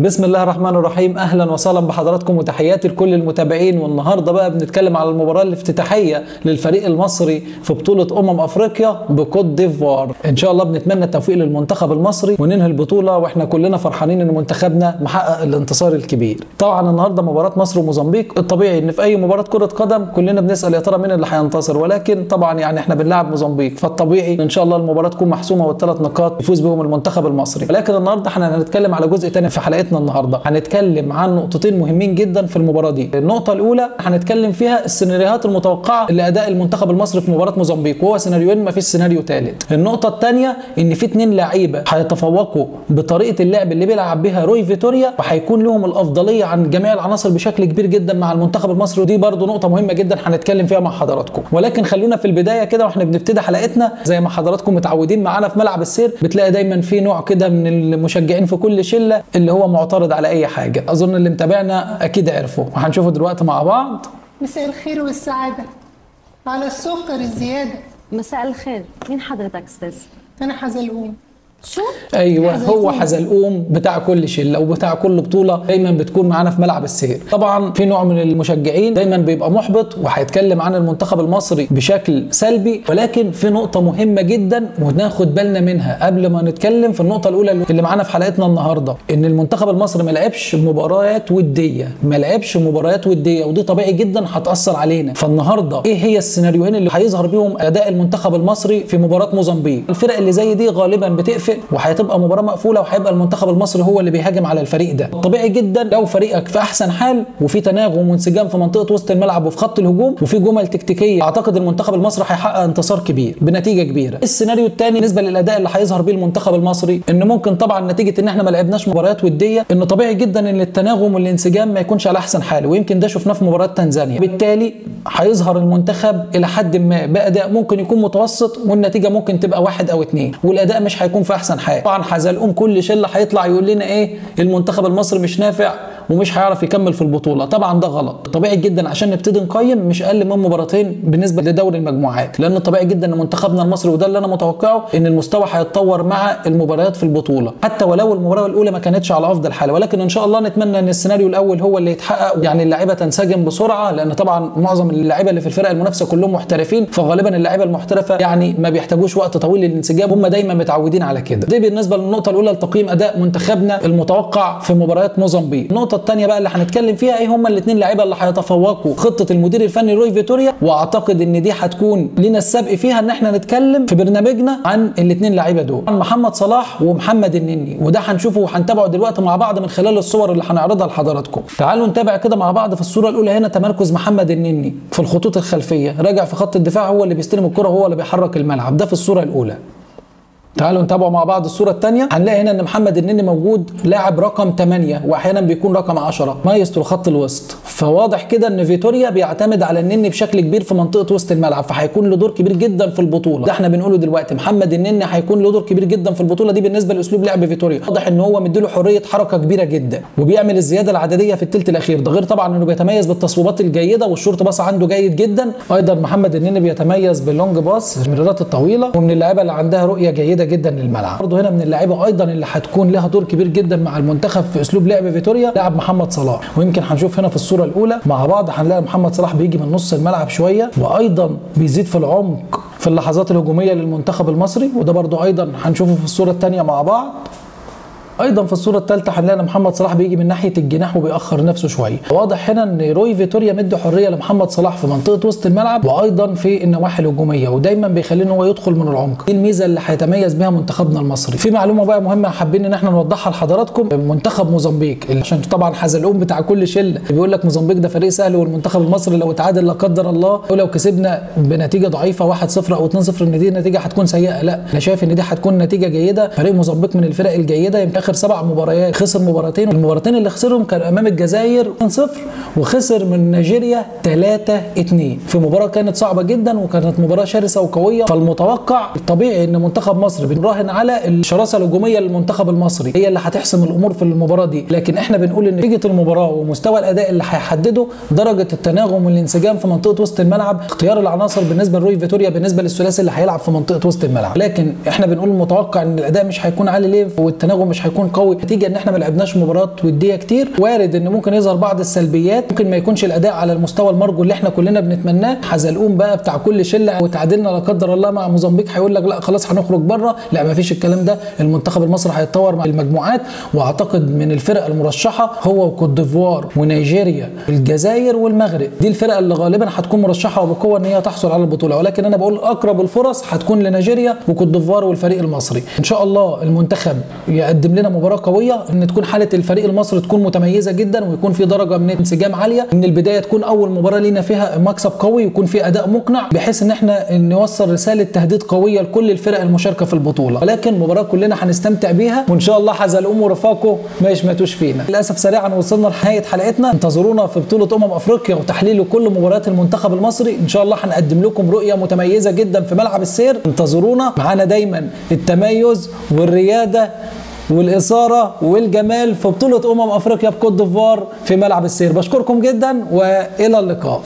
بسم الله الرحمن الرحيم. اهلا وسهلا بحضراتكم وتحياتي لكل المتابعين. والنهارده بقى بنتكلم على المباراه الافتتاحيه للفريق المصري في بطوله افريقيا بكوت ديفوار. ان شاء الله بنتمنى التوفيق للمنتخب المصري وننهي البطوله واحنا كلنا فرحانين ان منتخبنا محقق الانتصار الكبير. طبعا النهارده مباراه مصر وموزمبيق. الطبيعي ان في اي مباراه كره قدم كلنا بنسال يا ترى مين اللي هينتصر، ولكن طبعا يعني احنا بنلعب موزمبيق، فالطبيعي ان شاء الله المباراه تكون محسومه والثلاث نقاط يفوز بهم المنتخب المصري. ولكن النهارده احنا هنتكلم على جزء ثاني في حلقتنا. النهارده هنتكلم عن نقطتين مهمين جدا في المباراه دي. النقطه الاولى هنتكلم فيها السيناريوهات المتوقعه لاداء المنتخب المصري في مباراه موزمبيق، وهو سيناريوين ما فيش سيناريو ثالث. النقطه الثانيه ان في 2 لعيبه هيتفوقوا بطريقه اللعب اللي بيلعب بها روي فيتوريا، وهيكون لهم الافضليه عن جميع العناصر بشكل كبير جدا مع المنتخب المصري، ودي برده نقطه مهمه جدا هنتكلم فيها مع حضراتكم. ولكن خلونا في البدايه كده واحنا بنبتدي حلقتنا زي ما حضراتكم متعودين معانا في ملعب السير، بتلاقي دايما في نوع كده من المشجعين في كل شله اللي هو معترض على اي حاجه. اظن اللي متابعنا اكيد عرفوا وهنشوفه دلوقتي مع بعض. مساء الخير والسعاده على السكر الزياده. مساء الخير، مين حضرتك استاذ؟ انا حزلقوم. شو؟ ايوه هو حزلقوم بتاع كل شله وبتاع كل بطوله، دايما بتكون معانا في ملعب السير. طبعا في نوع من المشجعين دايما بيبقى محبط وهيتكلم عن المنتخب المصري بشكل سلبي، ولكن في نقطه مهمه جدا وناخد بالنا منها قبل ما نتكلم في النقطه الاولى اللي معانا في حلقتنا النهارده، ان المنتخب المصري ما لعبش مباريات وديه، ودي طبيعي جدا هتاثر علينا. فالنهارده ايه هي السيناريوهين اللي هيظهر بيهم اداء المنتخب المصري في مباراه موزمبيق؟ الفرق اللي زي دي غالبا بتقفل وهتبقى مباراه مقفوله، وهيبقى المنتخب المصري هو اللي بيهاجم على الفريق ده. طبيعي جدا لو فريقك في احسن حال وفي تناغم وانسجام في منطقه وسط الملعب وفي خط الهجوم وفي جمل تكتيكيه، اعتقد المنتخب المصري هيحقق انتصار كبير بنتيجه كبيره. السيناريو الثاني بالنسبه للاداء اللي هيظهر بيه المنتخب المصري، ان ممكن طبعا نتيجه ان احنا ما لعبناش مباريات وديه، ان طبيعي جدا ان التناغم والانسجام ما يكونش على احسن حال، ويمكن ده شفناه في مباراه تنزانيا. بالتالي هيظهر المنتخب الى حد ما باداء ممكن يكون متوسط، والنتيجه ممكن تبقى 1 أو 2، والاداء مش هيكون في احسن حال. طبعا حزلقوم كل شله هيطلع يقول لنا ايه؟ المنتخب المصري مش نافع ومش هيعرف يكمل في البطوله. طبعا ده غلط. طبيعي جدا عشان نبتدي نقيم مش اقل من مباراتين بالنسبه لدوري المجموعات، لان طبيعي جدا ان منتخبنا المصري، وده اللي انا متوقعه، ان المستوى هيتطور مع المباريات في البطوله، حتى ولو المباراه الاولى ما كانتش على افضل حال. ولكن ان شاء الله نتمنى ان السيناريو الاول هو اللي يتحقق، يعني اللعيبه تنسجم بسرعه، لان طبعا معظم اللعيبه اللي في الفرق المنافسه كلهم محترفين، فغالبا اللعيبه المحترفه يعني ما بيحتاجوش وقت طويل للانسجام، هم دايما متعودين على كده. دي بالنسبه للنقطه الاولى لتقييم اداء منتخبنا المتوقع في مباريات موزمبيق. النقطه الثانيه بقى اللي هنتكلم فيها ايه هم الاثنين لعيبه اللي هيتفوقوا خطه المدير الفني روي فيتوريا، واعتقد ان دي هتكون لنا السبق فيها ان احنا نتكلم في برنامجنا عن الاثنين لعيبه دول، عن محمد صلاح ومحمد النني، وده هنشوفه وهنتابعه دلوقتي مع بعض من خلال الصور اللي هنعرضها لحضراتكم. تعالوا نتابع كده مع بعض. في الصوره الاولى هنا تمركز محمد النني في الخطوط الخلفيه، راجع في خط الدفاع، هو اللي بيستلم الكره وهو اللي بيحرك الملعب، ده في الصوره الاولى. تعالوا نتابعوا مع بعض الصورة الثانية. هنلاقي هنا ان محمد النني موجود لاعب رقم 8 واحيانا بيكون رقم 10 مايسترو خط الوسط، فواضح كده ان فيتوريا بيعتمد على النني بشكل كبير في منطقة وسط الملعب، فهيكون له دور كبير جدا في البطولة. ده احنا بنقوله دلوقتي، محمد النني هيكون له دور كبير جدا في البطولة دي بالنسبة لاسلوب لعب فيتوريا. واضح ان هو مديله حرية حركة كبيرة جدا وبيعمل الزيادة العددية في الثلث الاخير، ده غير طبعا انه بيتميز بالتصويبات الجيدة والشورت باص عنده جيد جدا. ايضا محمد النني بيتميز باللونج باص، المرارات الطويلة، ومن اللعيبة اللي عندها رؤية جيدة جدا للملعب. برضه هنا من اللعيبه ايضا اللي هتكون لها دور كبير جدا مع المنتخب في اسلوب لعب فيتوريا لاعب محمد صلاح، ويمكن هنشوف هنا في الصوره الاولى مع بعض هنلاقي محمد صلاح بيجي من نص الملعب شويه، وايضا بيزيد في العمق في اللحظات الهجوميه للمنتخب المصري، وده برضه ايضا هنشوفه في الصوره الثانيه مع بعض. ايضا في الصوره الثالثه هنلاقي محمد صلاح بيجي من ناحيه الجناح وبيأخر نفسه شويه. واضح هنا ان روي فيتوريا مدي حريه لمحمد صلاح في منطقه وسط الملعب وايضا في النواحي الهجوميه، ودايما بيخليه ان هو يدخل من العمق. دي الميزه اللي هيتميز بها منتخبنا المصري. في معلومه بقى مهمه حابين ان احنا نوضحها لحضراتكم. منتخب موزمبيق، عشان طبعا حزلقوم بتاع كل شله بيقول لك موزمبيق ده فريق سهل، والمنتخب المصري لو اتعادل لا قدر الله ولو كسبنا بنتيجه ضعيفه 1-0 او 2-0 ان دي نتيجه هتكون سيئه. لا، انا شايف ان دي هتكون نتيجه جيده. فريق موزمبيق من الفرق الجيده، يمكن اخر 7 مباريات خسر مباراتين، المباراتين اللي خسرهم كان امام الجزائر 2-0 وخسر من نيجيريا 3-2 في مباراه كانت صعبه جدا وكانت مباراه شرسه وقويه. فالمتوقع الطبيعي ان منتخب مصر بنراهن على الشراسه الهجوميه للمنتخب المصري هي اللي هتحسم الامور في المباراه دي، لكن احنا بنقول ان نتيجه المباراه ومستوى الاداء اللي هيحدده درجه التناغم والانسجام في منطقه وسط الملعب، اختيار العناصر بالنسبه لروي فيتوريا بالنسبه للثلاثي اللي هيلعب في منطقه وسط الملعب. لكن احنا بنقول المتوقع ان الاداء مش هيكون عالي ليه والتناغم مش هيكون هيكون قوي نتيجه ان احنا ما لعبناش مباريات وديه كتير. وارد ان ممكن يظهر بعض السلبيات، ممكن ما يكونش الاداء على المستوى المرجو اللي احنا كلنا بنتمناه. حزلقوم بقى بتاع كل شله وتعادلنا لا قدر الله مع موزمبيق هيقول لك لا خلاص هنخرج بره، لا ما فيش الكلام ده. المنتخب المصري هيتطور مع المجموعات، واعتقد من الفرق المرشحه هو وكوت ديفوار ونيجيريا الجزائر والمغرب، دي الفرق اللي غالبا هتكون مرشحه وبقوه ان هي تحصل على البطوله. ولكن انا بقول اقرب الفرص هتكون لنيجيريا وكوت ديفوار والفريق المصري. ان شاء الله المنتخب يقدم لنا مباراه قويه، ان تكون حاله الفريق المصري تكون متميزه جدا، ويكون في درجه من الانسجام عاليه من البدايه، تكون اول مباراه لينا فيها مكسب قوي، ويكون في اداء مقنع بحيث ان احنا نوصل رساله تهديد قويه لكل الفرق المشاركه في البطوله. ولكن مباراه كلنا هنستمتع بيها، وان شاء الله حزلقوم ورفاقه ما يشمتوش فينا. للاسف سريعا وصلنا لنهايه حلقتنا، انتظرونا في بطوله افريقيا وتحليل كل مباريات المنتخب المصري. ان شاء الله هنقدم لكم رؤيه متميزه جدا في ملعب السير. انتظرونا، معانا دايما التميز والرياده والاثاره والجمال في بطوله افريقيا بكوت ديفوار في ملعب السير. بشكركم جدا والى اللقاء.